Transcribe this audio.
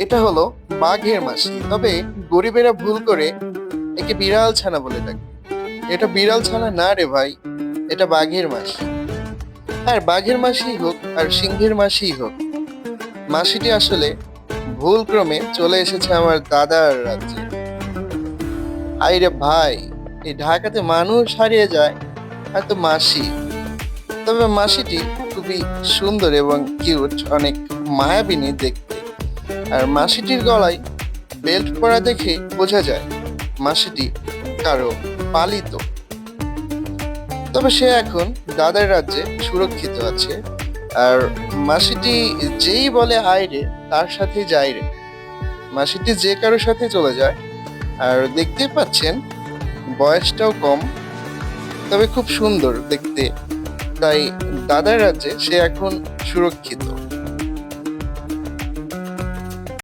এটা হলো বাঘের মাসি, তবে গরিবেরা ভুল করে একে বিড়াল ছানা বলে থাকে। এটা বিড়াল ছানা না রে ভাই, এটা বাঘের মাসি। আর বাঘের মাসি হোক আর সিংহের মাসি হোক, মাসিটি আসলে ভুল ক্রমে চলে এসেছে আমার দাদার রাজ্যে। আইরে ভাই, এই ঢাকাতে মানুষ হারিয়ে যায় আর তো মাসি। তবে মাসিটি খুবই সুন্দর এবং কিউট, অনেক মায়াবিনী দেখতে। আর মাসিটির গলায় বেল্ট পরা দেখে বোঝা যায় মাসিটি কারো পালিত। তবে সে এখন দাদার রাজ্যে সুরক্ষিত আছে। আর মাসিটি যেই বলে আয় রে, তার সাথে যায় রে। মাসিটি যে কারোর সাথে চলে যায়। আর দেখতেই পাচ্ছেন বয়সটাও কম, তবে খুব সুন্দর দেখতে। তাই দাদার রাজ্যে সে এখন সুরক্ষিত।